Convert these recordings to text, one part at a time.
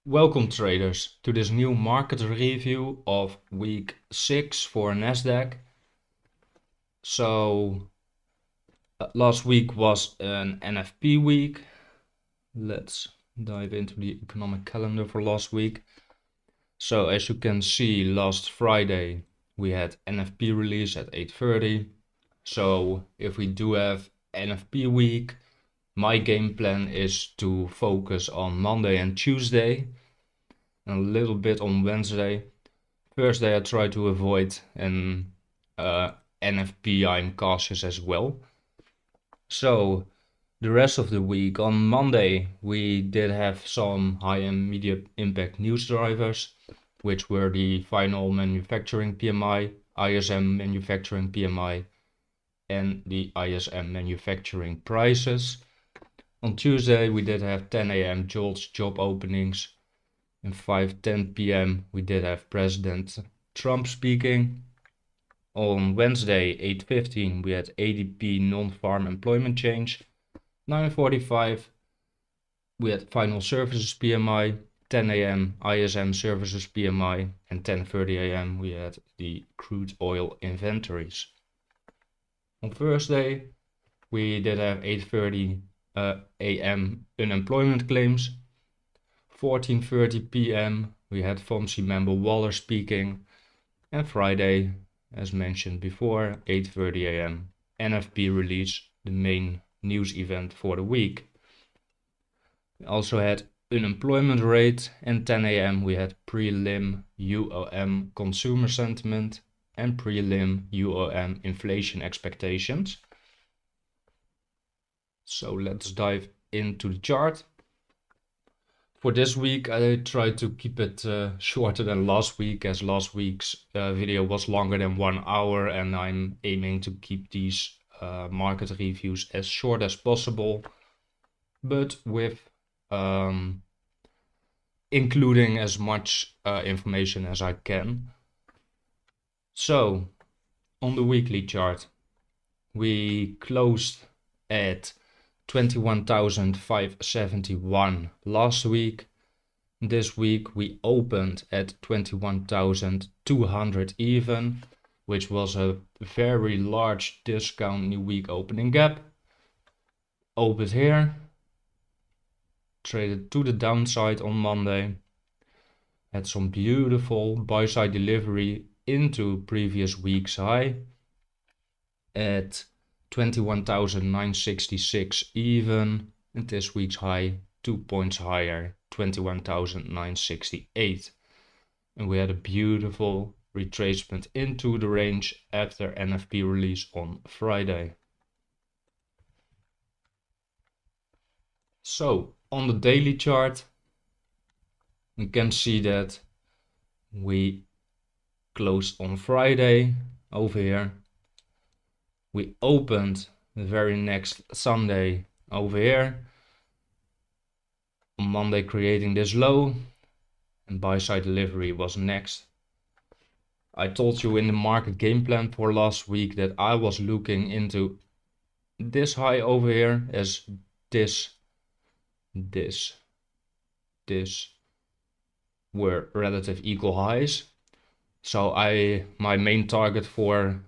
Welcome traders to this new market review of week 6 for Nasdaq. Last week was an NFP week. Let's dive into the economic calendar for last week. So as you can see, last Friday we had NFP release at 8:30. So if we do have NFP week, my game plan is to focus on Monday and Tuesday, and a little bit on Wednesday. Thursday I try to avoid an NFP. I'm cautious as well. So the rest of the week, on Monday we did have some high and medium impact news drivers, which were the final manufacturing PMI, ISM manufacturing PMI, and the ISM manufacturing prices. On Tuesday we did have 10 a.m. JOLTS job openings, and 5:10 p.m. we did have President Trump speaking. On Wednesday 8:15 we had ADP non-farm employment change. 9:45 we had final services PMI. 10 a.m. ISM services PMI, and 10:30 a.m. we had the crude oil inventories. On Thursday we did have 8:30 a.m. unemployment claims. 14:30 p.m. we had FOMC member Waller speaking, and Friday, as mentioned before, 8:30 a.m. NFP release, the main news event for the week. We also had unemployment rate, and 10 a.m. we had prelim UOM consumer sentiment and prelim UOM inflation expectations. So let's dive into the chart. For this week I tried to keep it shorter than last week, as last week's video was longer than 1 hour, and I'm aiming to keep these market reviews as short as possible, but with including as much information as I can. So on the weekly chart we closed at 21,571 last week. This week we opened at 21,200 even, which was a very large discount new week opening gap. Opened here, traded to the downside on Monday, had some beautiful buy side delivery into previous week's high at 21,966 even, and this week's high 2 points higher, 21,968. And we had a beautiful retracement into the range after NFP release on Friday. So on the daily chart you can see that we closed on Friday over here. We opened the very next Sunday over here. On Monday creating this low, and buy side delivery was next. I told you in the market game plan for last week that I was looking into this high over here as this were relative equal highs. So my main target for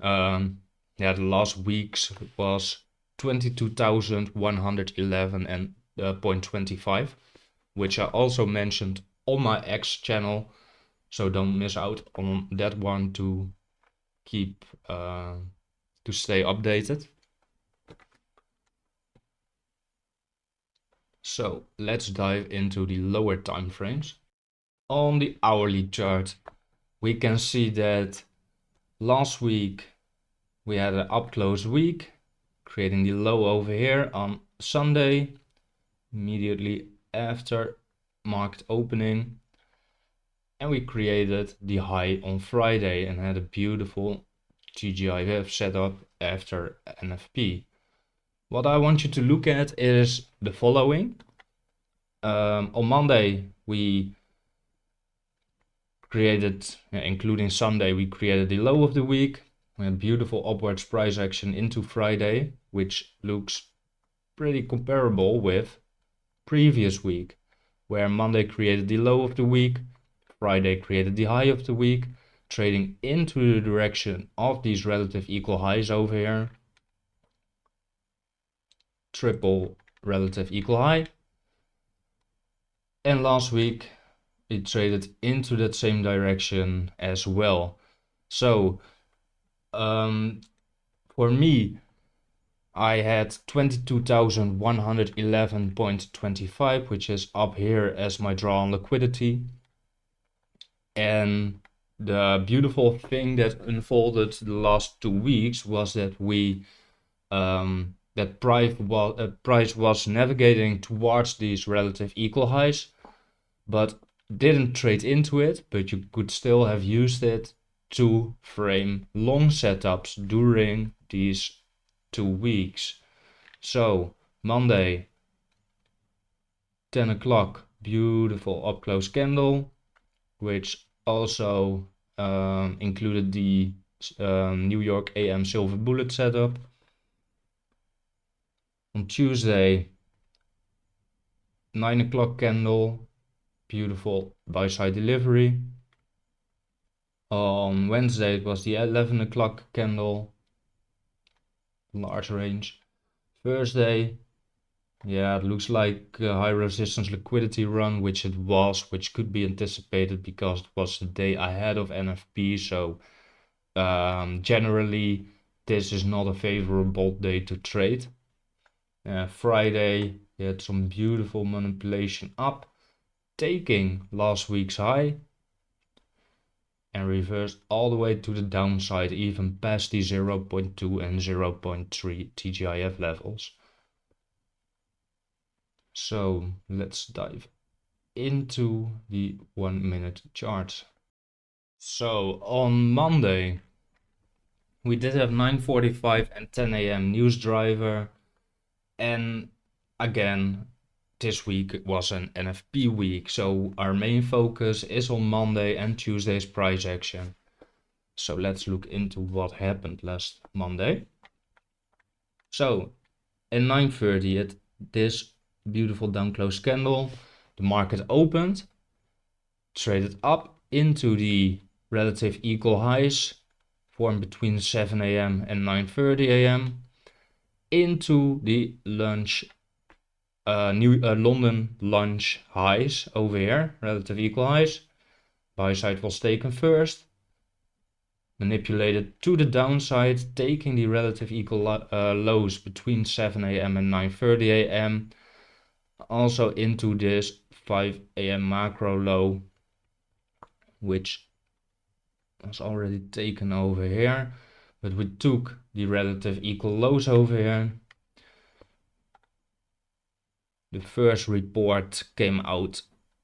the last weeks was 22,111 and 0.25, which I also mentioned on my X channel, so don't miss out on that one to keep to stay updated. So let's dive into the lower time frames. On the hourly chart we can see that last week we had an up close week, creating the low over here on Sunday, immediately after market opening, and we created the high on Friday and had a beautiful TGIF setup after NFP. What I want you to look at is the following. On Monday we created, including Sunday, we created the low of the week. We had beautiful upwards price action into Friday, which looks pretty comparable with previous week, where Monday created the low of the week, Friday created the high of the week, trading into the direction of these relative equal highs over here. Triple relative equal high. And last week it traded into that same direction as well. So for me, I had 22,111.25, which is up here as my draw on liquidity. And the beautiful thing that unfolded the last 2 weeks was that that price was navigating towards these relative equal highs, but didn't trade into it, but you could still have used it to frame long setups during these 2 weeks. So Monday, 10 o'clock, beautiful up close candle, which also included the New York AM silver bullet setup. On Tuesday, 9 o'clock candle, beautiful buy side delivery. On Wednesday it was the 11 o'clock candle, large range. Thursday, yeah, it looks like a high resistance liquidity run, which it was, which could be anticipated because it was the day ahead of NFP. So generally this is not a favorable day to trade. Friday, you had some beautiful manipulation up, taking last week's high and reversed all the way to the downside, even past the 0.2 and 0.3 TGIF levels. So let's dive into the 1 minute chart. So on Monday, we did have 9:45 and 10 a.m. news driver. And again, this week was an NFP week, so our main focus is on Monday and Tuesday's price action. So let's look into what happened last Monday. So at 9:30 at this beautiful down close candle, the market opened, traded up into the relative equal highs formed between 7 a.m. and 9:30 a.m. into the lunch London lunch highs over here, relative equal highs. Buy side was taken first, manipulated to the downside, taking the relative equal lows between 7 a.m. and 9:30 a.m. Also into this 5 a.m. macro low, which was already taken over here, but we took the relative equal lows over here. The first report came out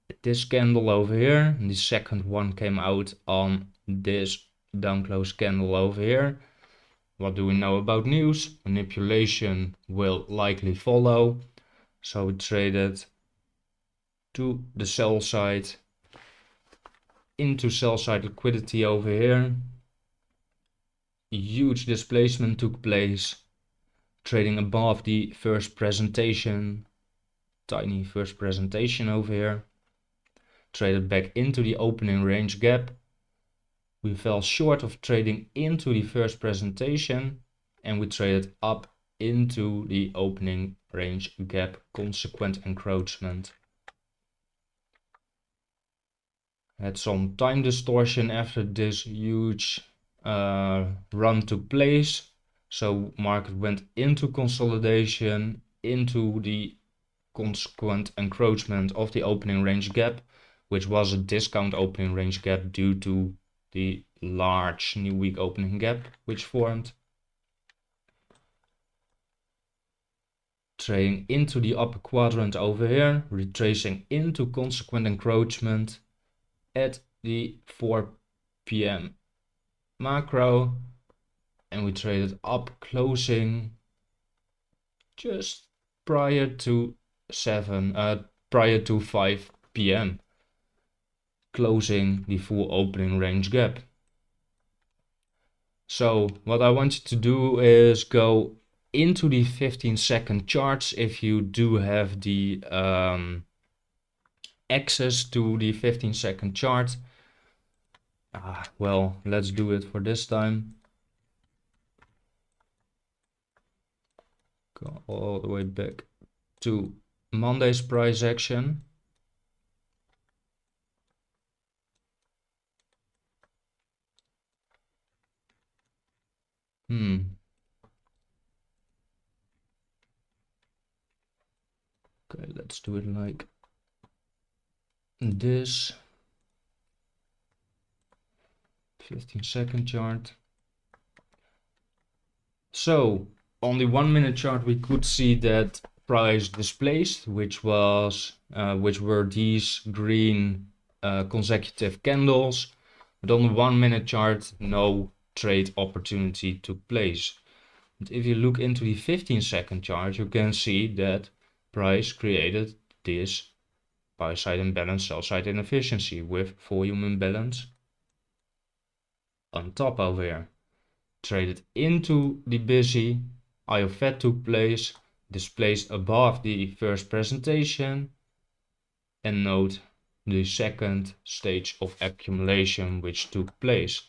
at this candle over here, and the second one came out on this down close candle over here. What do we know about news? Manipulation will likely follow, so we traded to the sell side, into sell side liquidity over here. A huge displacement took place, trading above the first presentation, tiny first presentation over here. Traded back into the opening range gap. We fell short of trading into the first presentation, and we traded up into the opening range gap, consequent encroachment. Had some time distortion after this huge run took place, so market went into consolidation, into the consequent encroachment of the opening range gap, which was a discount opening range gap due to the large new week opening gap which formed. Trading into the upper quadrant over here, retracing into consequent encroachment at the 4 p.m. macro, and we traded up, closing just prior to 5 p.m. closing the full opening range gap. So what I want you to do is go into the 15-second charts if you do have the access to the 15-second chart. Well, let's do it for this time. Go all the way back to Monday's price action. Okay, let's do it like this. 15-second chart. So on the 1 minute chart, we could see that price displaced, which were these green consecutive candles. But on the 1 minute chart, no trade opportunity took place. And if you look into the 15-second chart, you can see that price created this buy side imbalance, sell side inefficiency with volume imbalance on top over here. Traded into the busy, IOFET took place, displaced above the first presentation, and note the second stage of accumulation which took place.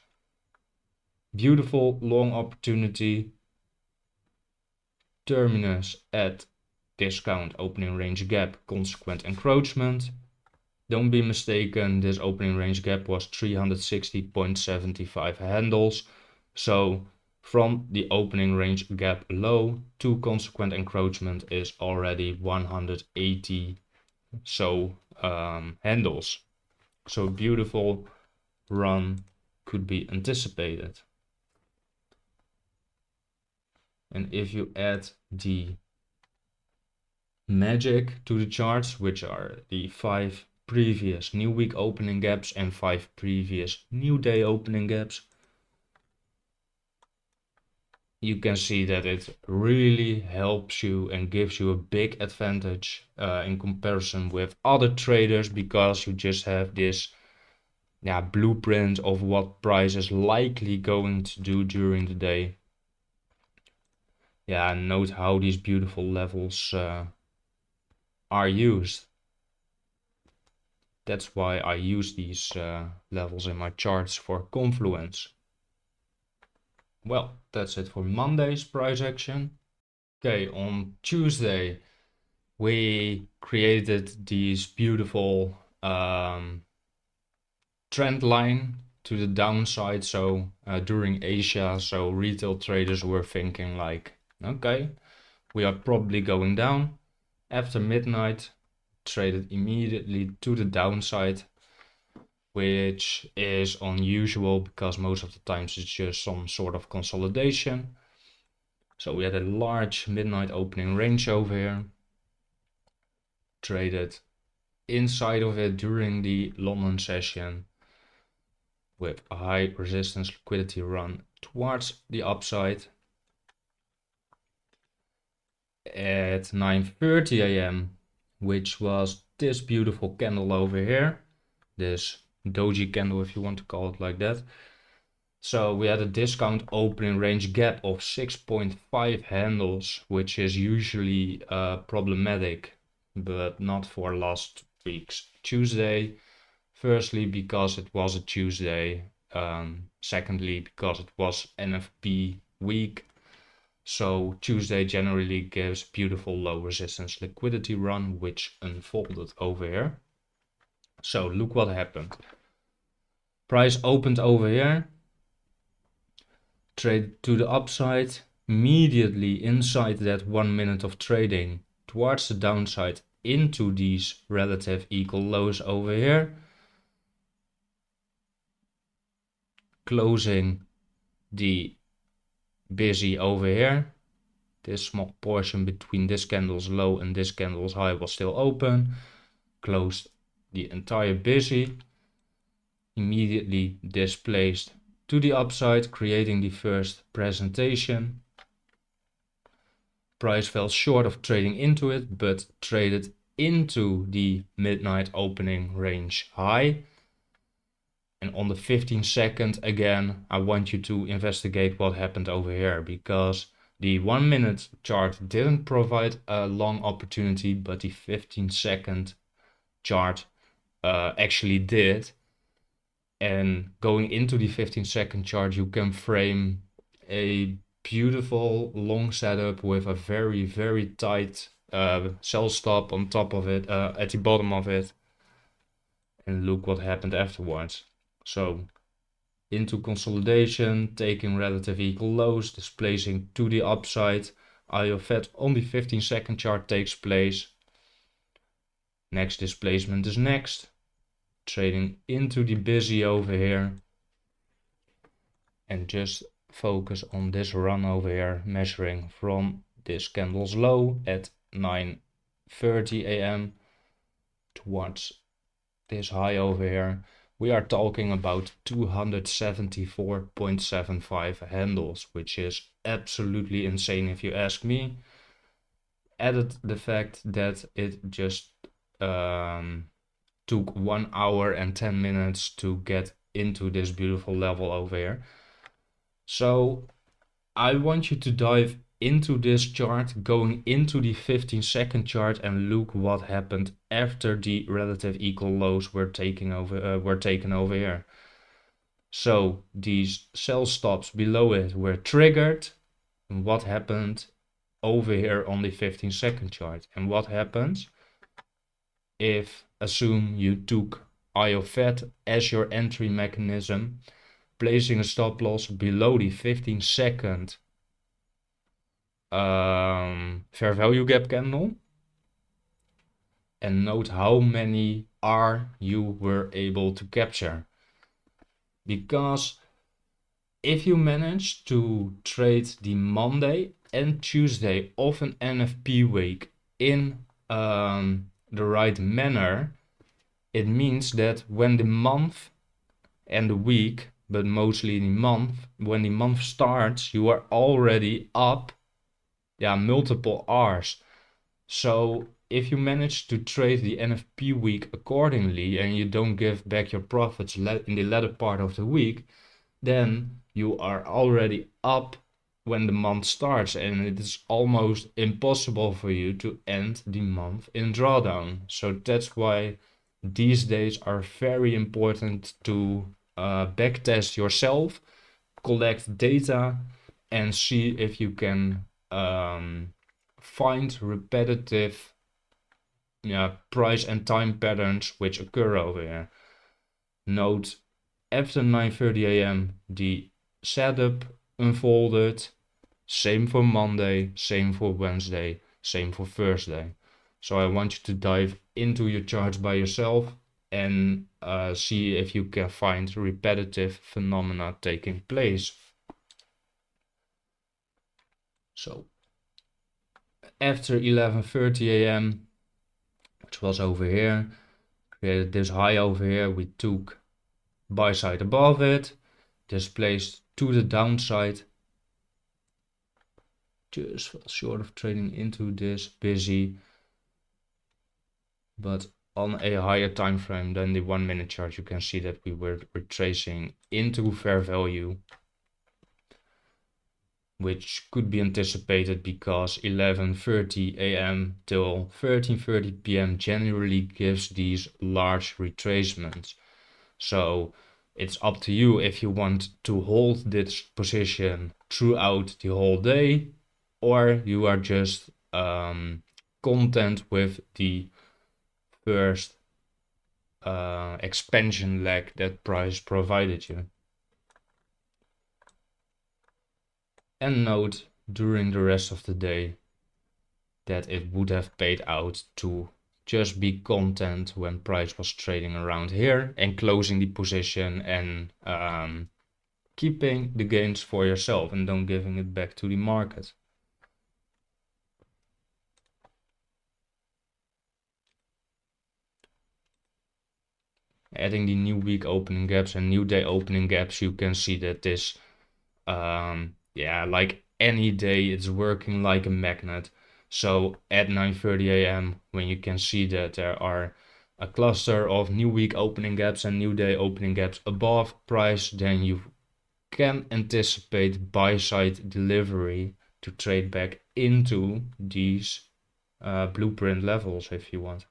Beautiful long opportunity, terminus at discount opening range gap, consequent encroachment. Don't be mistaken, this opening range gap was 360.75 handles. So from the opening range gap low to consequent encroachment is already 180 handles. So beautiful run could be anticipated. And if you add the magic to the charts, which are the 5 previous new week opening gaps and 5 previous new day opening gaps, you can see that it really helps you and gives you a big advantage in comparison with other traders, because you just have this blueprint of what price is likely going to do during the day. Note how these beautiful levels are used. That's why I use these levels in my charts for confluence. Well, that's it for Monday's price action. Okay, on Tuesday, we created these beautiful trend line to the downside. So during Asia, so retail traders were thinking like, okay, we are probably going down. After midnight, traded immediately to the downside, which is unusual because most of the times it's just some sort of consolidation. So we had a large midnight opening range over here, traded inside of it during the London session with a high resistance liquidity run towards the upside. At 9:30 a.m., which was this beautiful candle over here, this doji candle if you want to call it like that. So we had a discount opening range gap of 6.5 handles, which is usually problematic, but not for last week's Tuesday. Firstly, because it was a Tuesday. Secondly, because it was NFP week. So Tuesday generally gives beautiful low resistance liquidity run, which unfolded over here. So look what happened. Price opened over here, traded to the upside, immediately inside that 1 minute of trading towards the downside into these relative equal lows over here, closing the busy over here. This small portion between this candle's low and this candle's high was still open, closed the entire busy, immediately displaced to the upside, creating the first presentation. Price fell short of trading into it, but traded into the midnight opening range high. And on the 15-second, again, I want you to investigate what happened over here, because the 1 minute chart didn't provide a long opportunity, but the 15-second chart actually did. And going into the 15-second chart, you can frame a beautiful long setup with a very, very tight sell stop on top of it, at the bottom of it. And look what happened afterwards. So into consolidation, taking relative equal lows, displacing to the upside. IOFET on the 15-second chart takes place. Next displacement is next. Trading into the busy over here. And just focus on this run over here, measuring from this candle's low at 9:30 a.m. towards this high over here. We are talking about 274.75 handles, which is absolutely insane if you ask me. Added the fact that it just took 1 hour and 10 minutes to get into this beautiful level over here. So I want you to dive into this chart, going into the 15-second chart, and look what happened after the relative equal lows were taken over here. So these sell stops below it were triggered. And what happened over here on the 15-second chart? And what happens if, assume you took IOFET as your entry mechanism, placing a stop loss below the 15-second fair value gap candle, and note how many R you were able to capture. Because if you manage to trade the Monday and Tuesday of an NFP week in the right manner, it means that when the month and the week, but mostly the month, when the month starts, you are already up multiple R's. So if you manage to trade the NFP week accordingly and you don't give back your profits in the latter part of the week, then you are already up when the month starts, and it is almost impossible for you to end the month in drawdown. So that's why these days are very important to backtest yourself, collect data, and see if you can find repetitive price and time patterns which occur over here. Note, after 9:30 a.m. the setup unfolded. Same for Monday, same for Wednesday, same for Thursday. So I want you to dive into your charts by yourself and see if you can find repetitive phenomena taking place. So after 11:30 a.m., which was over here, created this high over here, we took buy side above it, displaced to the downside, just fell short of trading into this busy, but on a higher time frame than the 1 minute chart, you can see that we were retracing into fair value, which could be anticipated because 11:30 a.m. till 13:30 p.m. generally gives these large retracements. So it's up to you if you want to hold this position throughout the whole day, or you are just content with the first expansion leg that price provided you. And note during the rest of the day that it would have paid out to just be content when price was trading around here and closing the position and keeping the gains for yourself and don't giving it back to the market. Adding the new week opening gaps and new day opening gaps, you can see that this like any day, it's working like a magnet. So at 9:30 a.m. when you can see that there are a cluster of new week opening gaps and new day opening gaps above price, then you can anticipate buy side delivery to trade back into these blueprint levels if you want.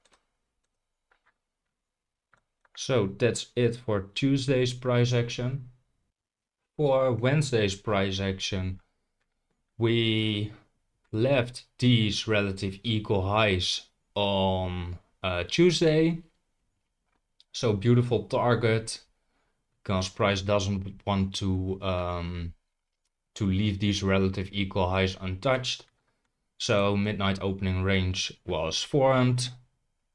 So that's it for Tuesday's price action. For Wednesday's price action, we left these relative equal highs on Tuesday. So beautiful target, because price doesn't want to leave these relative equal highs untouched. So midnight opening range was formed,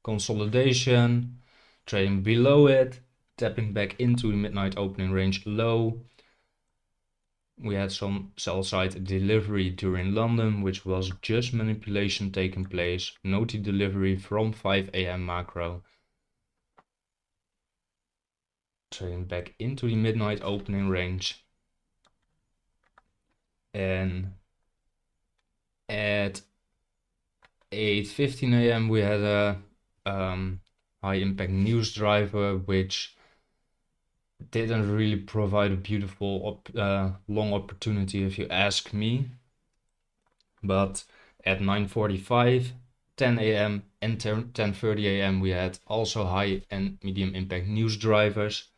consolidation, trading below it, tapping back into the midnight opening range low. We had some sell side delivery during London, which was just manipulation taking place. Noti delivery from 5 a.m. macro. Trading back into the midnight opening range. And at 8:15 a.m. we had a high impact news driver, which didn't really provide a beautiful long opportunity if you ask me. But at 9:45, 10 a.m. and 10:30 a.m. we had also high and medium impact news drivers.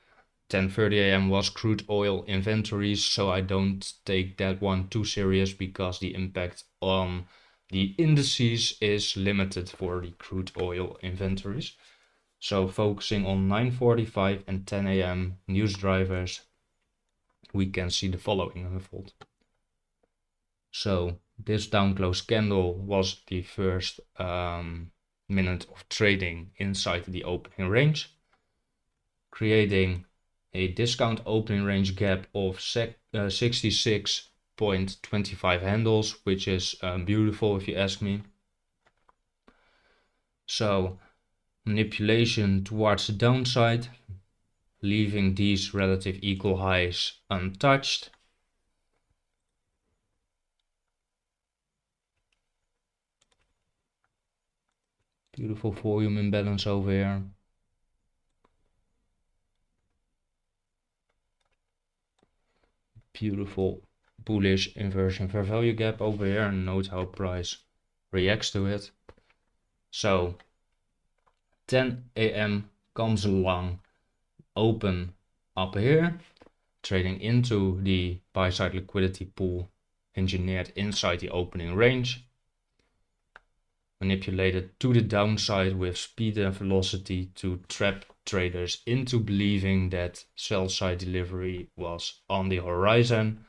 10:30 a.m. was crude oil inventories, so I don't take that one too serious because the impact on the indices is limited for the crude oil inventories. So focusing on 9:45 and 10 a.m. news drivers, we can see the following unfold. So this down close candle was the first minute of trading inside the opening range, creating a discount opening range gap of 66.25 handles, which is beautiful if you ask me. So manipulation towards the downside, leaving these relative equal highs untouched. Beautiful volume imbalance over here. Beautiful bullish inversion fair value gap over here, and note how price reacts to it. So 10 a.m. comes along, open up here, trading into the buy side liquidity pool engineered inside the opening range, manipulated to the downside with speed and velocity to trap traders into believing that sell side delivery was on the horizon.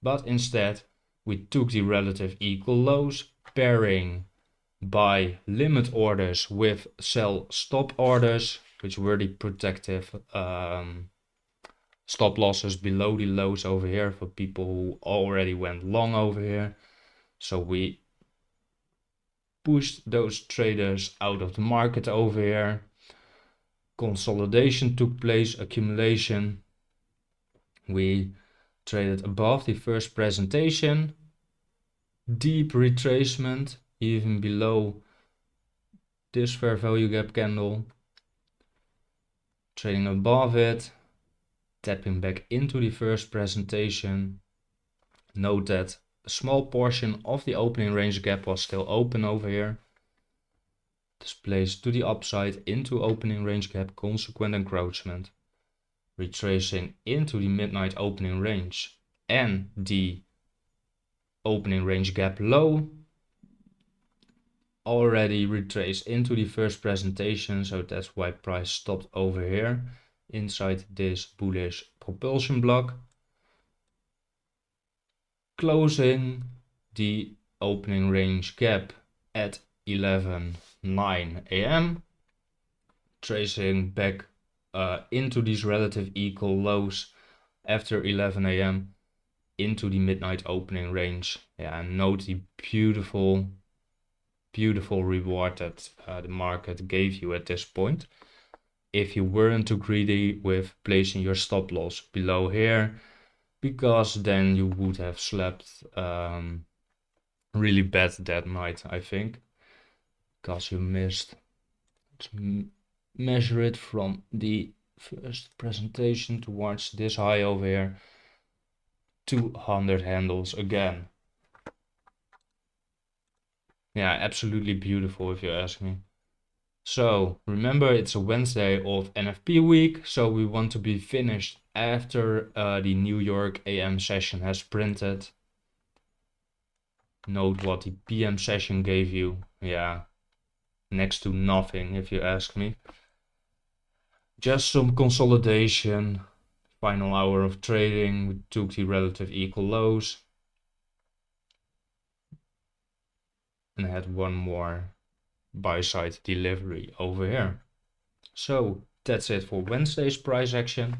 But instead we took the relative equal lows, pairing buy limit orders with sell stop orders, which were the protective stop losses below the lows over here for people who already went long over here. So we pushed those traders out of the market over here. Consolidation took place, accumulation. We traded above the first presentation, deep retracement even below this fair value gap candle, trading above it, tapping back into the first presentation. Note that a small portion of the opening range gap was still open over here. Displays to the upside into opening range gap, consequent encroachment, retracing into the midnight opening range and the opening range gap low, already retraced into the first presentation, so that's why price stopped over here inside this bullish propulsion block, closing the opening range gap at 11:09 a.m., tracing back into these relative equal lows after 11 a.m. into the midnight opening range. Yeah, and note the beautiful reward that the market gave you at this point. If you weren't too greedy with placing your stop loss below here, because then you would have slept really bad that night, I think, because you missed. Let's measure it from the first presentation towards this high over here. 200 handles again. Yeah, absolutely beautiful if you ask me. So remember, it's a Wednesday of NFP week, so we want to be finished after the New York AM session has printed. Note what the PM session gave you. Yeah, next to nothing if you ask me. Just some consolidation. Final hour of trading, we took the relative equal lows and had one more buy side delivery over here. So that's it for Wednesday's price action.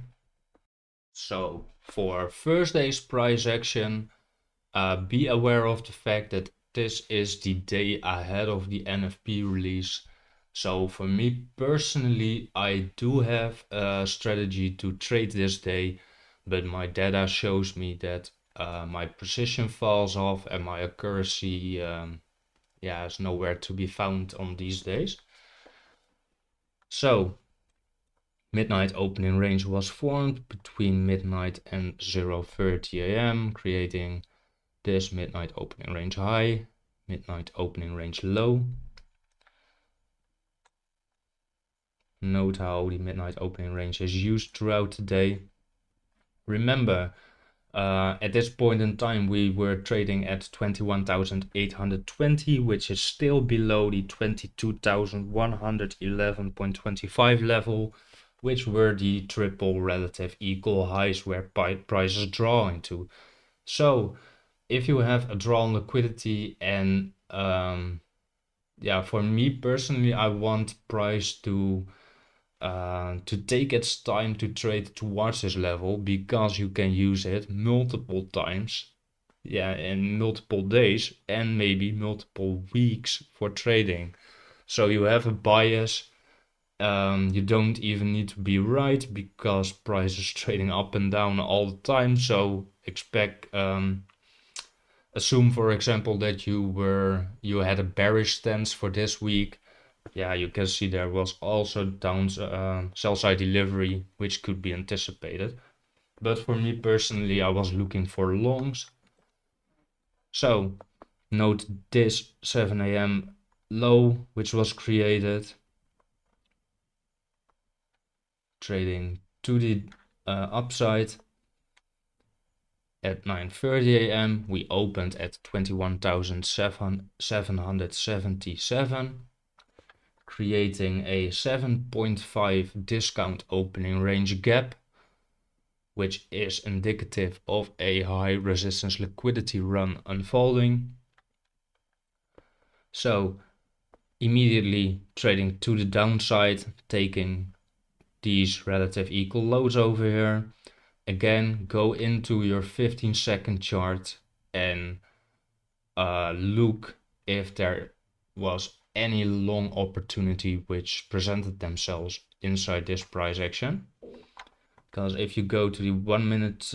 So for Thursday's price action, be aware of the fact that this is the day ahead of the NFP release. So for me personally, I do have a strategy to trade this day, but my data shows me that my position falls off and my accuracy is nowhere to be found on these days. So midnight opening range was formed between midnight and 0:30 a.m., creating this midnight opening range high, midnight opening range low. Note how the midnight opening range is used throughout the day. Remember, at this point in time, we were trading at 21,820, which is still below the 22,111.25 level, which were the triple relative equal highs where prices draw into. So if you have a draw on liquidity and for me personally, I want price to take its time to trade towards this level, because you can use it multiple times, in multiple days and maybe multiple weeks for trading. So you have a bias. You don't even need to be right, because price is trading up and down all the time. So assume, for example, that you had a bearish stance for this week. You can see there was also down sell side delivery, which could be anticipated. But for me personally, I was looking for longs. So note this 7 a.m. low, which was created, trading to the upside. At 9:30 a.m. we opened at 21,777, creating a 7.5 discount opening range gap, which is indicative of a high resistance liquidity run unfolding. So immediately trading to the downside, taking these relative equal lows over here. Again, go into your 15-second chart and look if there was any long opportunity which presented themselves inside this price action. Because if you go to the 1 minute,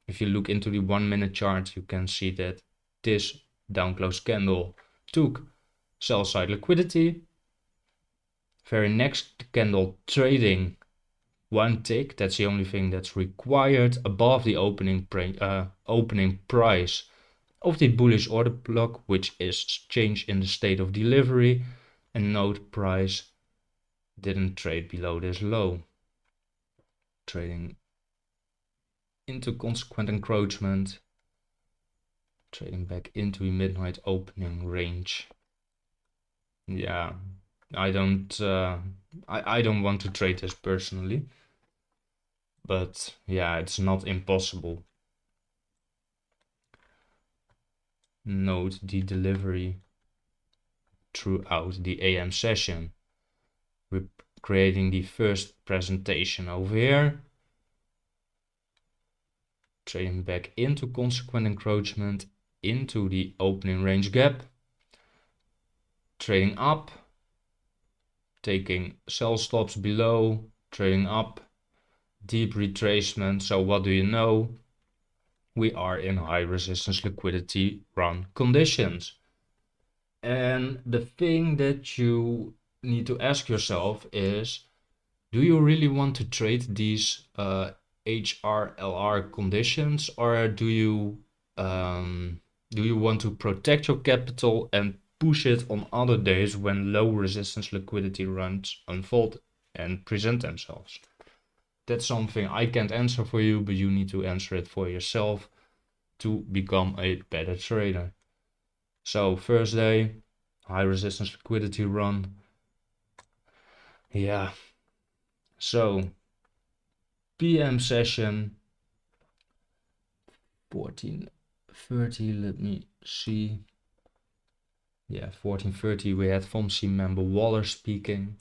if you look into the 1 minute chart, you can see that this down close candle took sell side liquidity. Very next candle trading one tick, that's the only thing that's required, above the opening price of the bullish order block, which is change in the state of delivery. And note price didn't trade below this low, trading into consequent encroachment, trading back into the midnight opening range. I don't want to trade this personally, but it's not impossible. Note the delivery throughout the AM session. We're creating the first presentation over here, trading back into consequent encroachment, into the opening range gap, trading up, taking sell stops below, trading up, deep retracement. So what do you know? We are in high resistance liquidity run conditions. And the thing that you need to ask yourself is, do you really want to trade these HRLR conditions, or do you want to protect your capital and push it on other days when low resistance liquidity runs unfold and present themselves? That's something I can't answer for you, but you need to answer it for yourself to become a better trader. So first day, high resistance liquidity run. Yeah. So PM session 14:30, let me see. Yeah, 14:30 we had FOMC member Waller speaking.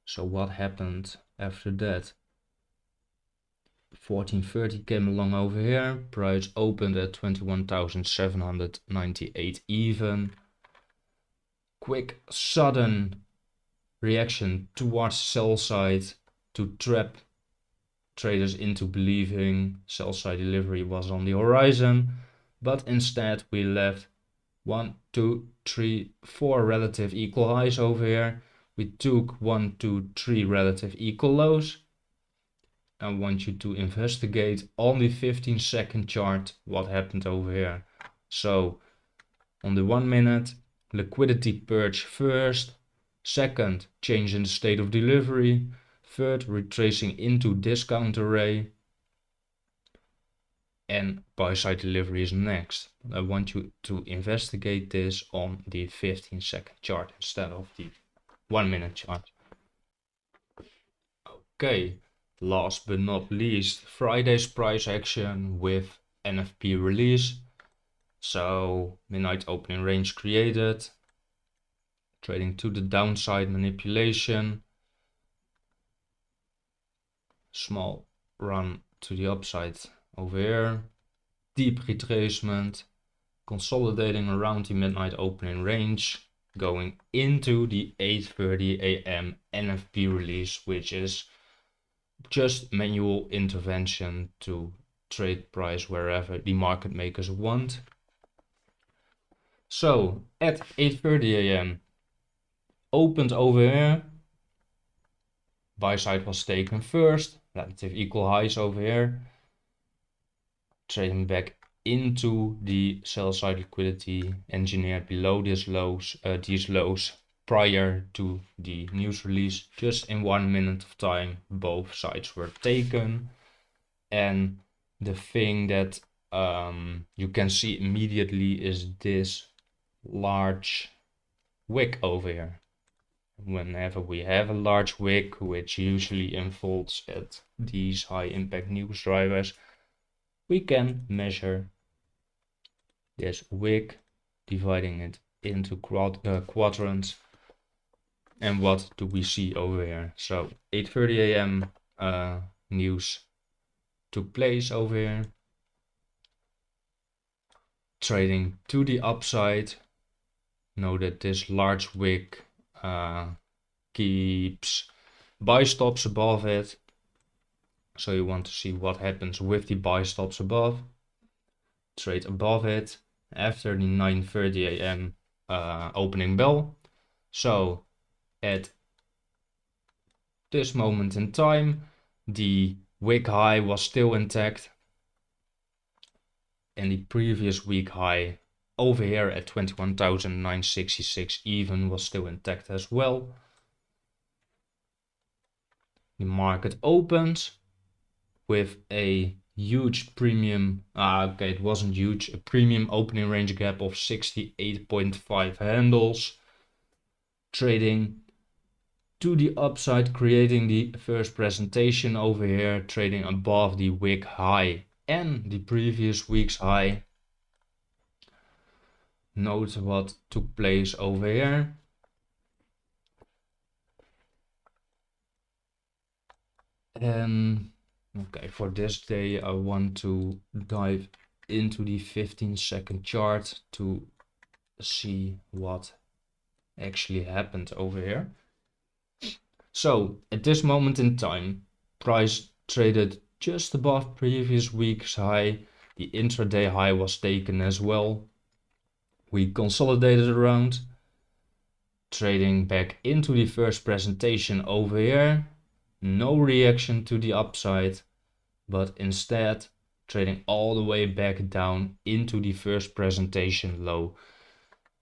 So what happened after that? 14:30 came along over here. Price opened at 21,798 even. Quick sudden reaction towards sell side to trap traders into believing sell side delivery was on the horizon, but instead we left 1, 2, 3, 4 relative equal highs over here. We took 1, 2, 3 relative equal lows. I want you to investigate on the 15-second chart what happened over here. So on the 1 minute, liquidity purge first. Second, change in the state of delivery. Third, retracing into discount array. And buy side delivery is next. I want you to investigate this on the 15-second chart instead of the 1 minute chart. Okay, last but not least, Friday's price action with NFP release. So midnight opening range created, trading to the downside manipulation, small run to the upside over here, deep retracement, consolidating around the midnight opening range, going into the 8:30 a.m. NFP release, which is just manual intervention to trade price wherever the market makers want. So at 8:30 a.m. opened over here, buy side was taken first, relative equal highs over here, trading back into the sell side liquidity engineered below these lows prior to the news release. Just in 1 minute of time, both sides were taken. And the thing that you can see immediately is this large wick over here. Whenever we have a large wick, which usually unfolds at these high impact news drivers, we can measure this wick, dividing it into quadrants. And what do we see over here? So 8:30 a.m. News took place over here. Trading to the upside. Know that this large wick keeps buy stops above it. So you want to see what happens with the buy stops above. Trade above it after the 9:30 a.m. Opening bell. So at this moment in time, the wick high was still intact, and the previous week high over here at 21,966 even was still intact as well. The market opens with a huge premium, okay, it wasn't huge, a premium opening range gap of 68.5 handles, trading to the upside, creating the first presentation over here, trading above the wick high and the previous week's high. Note what took place over here. And okay, for this day I want to dive into the 15-second chart to see what actually happened over here. So at this moment in time, price traded just above previous week's high. The intraday high was taken as well. We consolidated around, trading back into the first presentation over here. No reaction to the upside, but instead trading all the way back down into the first presentation low.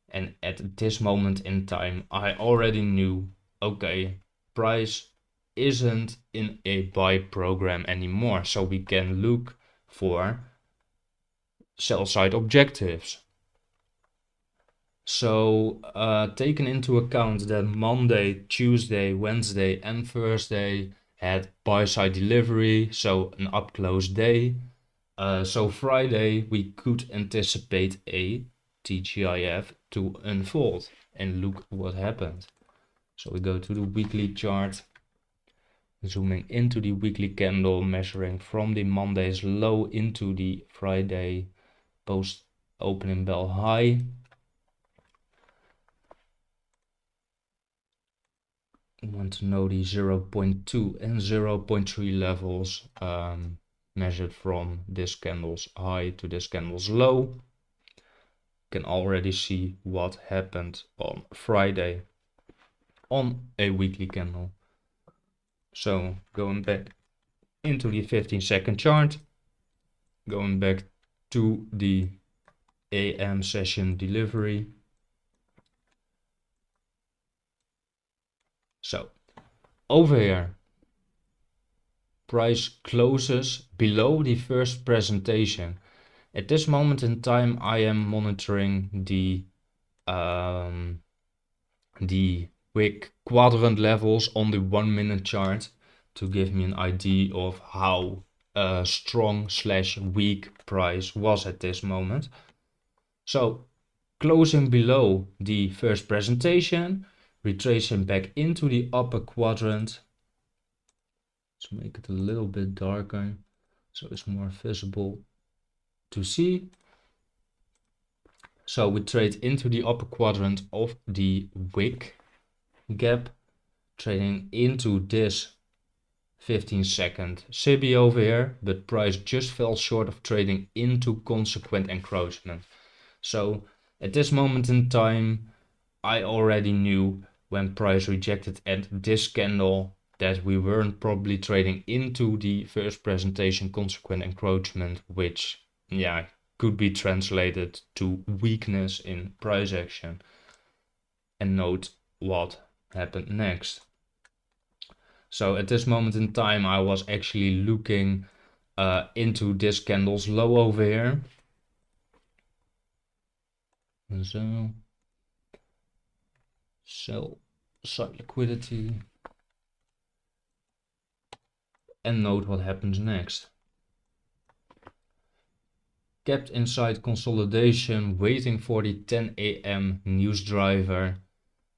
And at this moment in time, I already knew, okay, price isn't in a buy program anymore. So we can look for sell side objectives. So taking into account that Monday, Tuesday, Wednesday and Thursday had buy side delivery, so an up close day. So Friday we could anticipate a TGIF to unfold, and look what happened. So we go to the weekly chart, zooming into the weekly candle, measuring from the Monday's low into the Friday post opening bell high. We want to know the 0.2 and 0.3 levels measured from this candle's high to this candle's low. Can already see what happened on Friday on a weekly candle. So going back into the 15-second chart, going back to the AM session delivery. So over here, price closes below the first presentation. At this moment in time, I am monitoring the wick quadrant levels on the 1 minute chart to give me an idea of how strong / weak price was at this moment. So closing below the first presentation, retracing back into the upper quadrant. Let's make it a little bit darker so it's more visible to see. So we trade into the upper quadrant of the wick gap, trading into this 15-second SIBI over here, but price just fell short of trading into consequent encroachment. So at this moment in time, I already knew when price rejected at this candle that we weren't probably trading into the first presentation consequent encroachment, which could be translated to weakness in price action. And note what happened next. So at this moment in time, I was actually looking into this candle's low over here. So sell side liquidity. And note what happens next. Kept inside consolidation, waiting for the 10 AM news driver,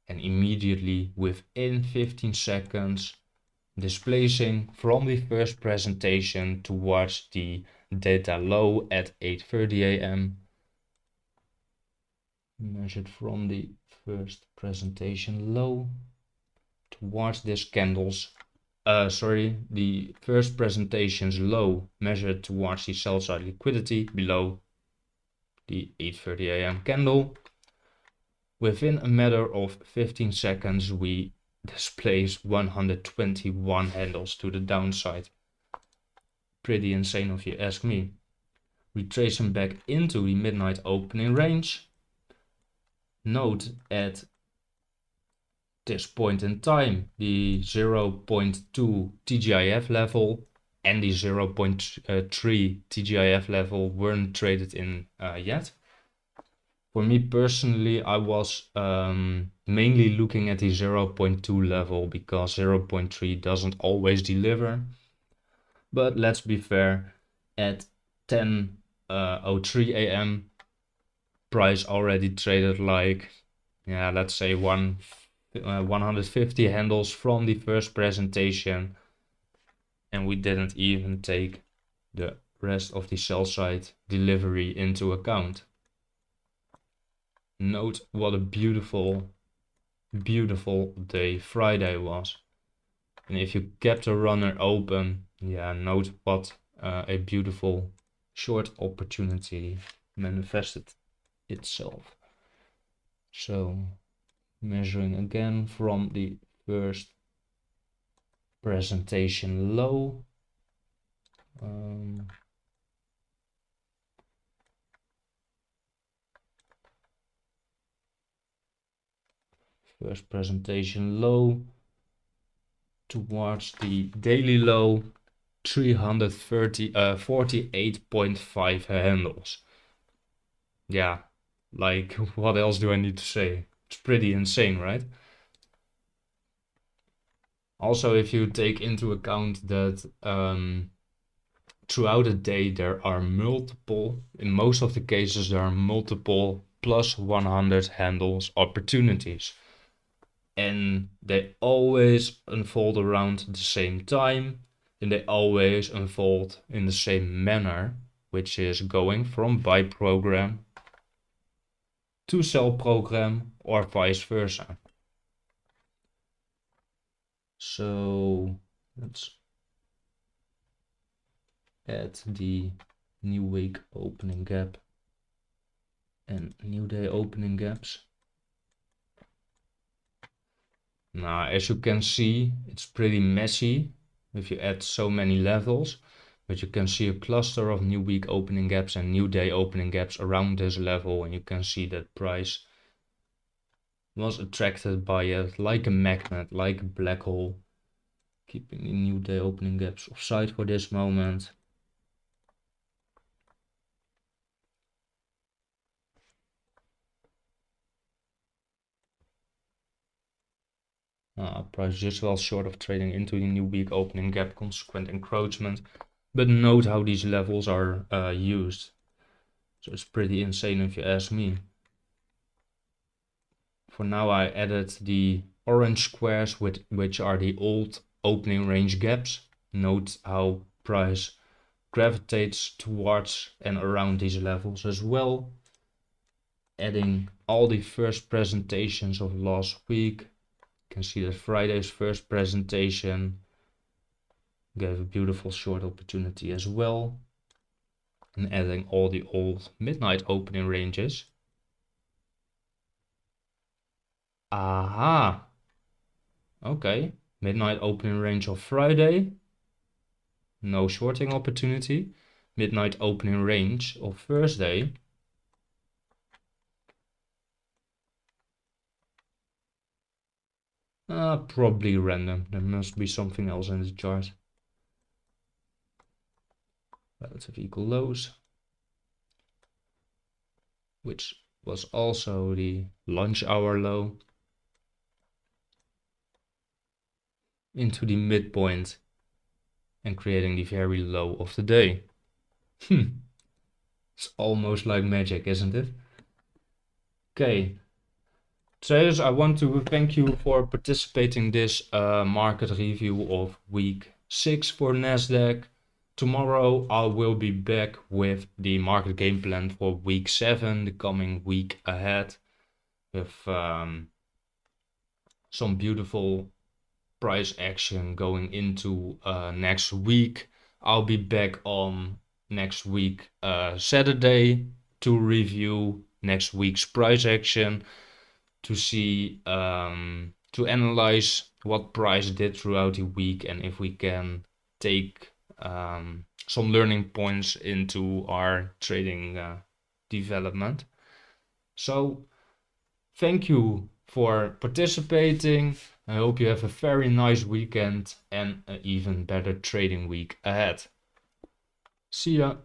and immediately within 15 seconds displacing from the first presentation towards the data low at 8:30 AM. Measured from the first presentation low towards this candle's the first presentation's low measured towards the sell side liquidity below the 8:30 AM candle. Within a matter of 15 seconds, we displaced 121 handles to the downside. Pretty insane if you ask me. Retracing back into the midnight opening range. Note at this point in time, the 0.2 TGIF level and the 0.3 TGIF level weren't traded in yet. For me personally, I was mainly looking at the 0.2 level because 0.3 doesn't always deliver. But let's be fair, at 10:03 AM, price already traded like, let's say 150 handles from the first presentation, and we didn't even take the rest of the sell side delivery into account. Note what a beautiful day Friday was. And if you kept a runner open, note what a beautiful short opportunity manifested itself. So measuring again from the first presentation low. First presentation low towards the daily low, 48.5 handles. Yeah, like what else do I need to say? It's pretty insane, right? Also, if you take into account that throughout the day there are multiple, in most of the cases, there are multiple plus 100 handles opportunities. And they always unfold around the same time, and they always unfold in the same manner, which is going from buy program to sell program or vice versa. So let's add the new week opening gap and new day opening gaps. Now, as you can see, it's pretty messy if you add so many levels, but you can see a cluster of new week opening gaps and new day opening gaps around this level, and you can see that price was attracted by it like a magnet, like a black hole, keeping the new day opening gaps offside for this moment. Price just well short of trading into the new week opening gap, consequent encroachment. But note how these levels are used. So it's pretty insane if you ask me. For now, I added the orange squares, which are the old opening range gaps. Note how price gravitates towards and around these levels as well. Adding all the first presentations of last week. You can see that Friday's first presentation gave a beautiful short opportunity as well. And adding all the old midnight opening ranges. Aha! Okay, midnight opening range of Friday. No shorting opportunity. Midnight opening range of Thursday. Probably random. There must be something else in the chart. Relative equal lows, which was also the lunch hour low, into the midpoint and creating the very low of the day. It's almost like magic, isn't it? Okay. Traders, I want to thank you for participating in this market review of week 6 for Nasdaq. Tomorrow I will be back with the market game plan for week 7, the coming week ahead, with some beautiful price action going into next week. I'll be back on next week Saturday to review next week's price action, to see to analyze what price did throughout the week and if we can take some learning points into our trading development. So thank you for participating. I hope you have a very nice weekend and an even better trading week ahead. See ya.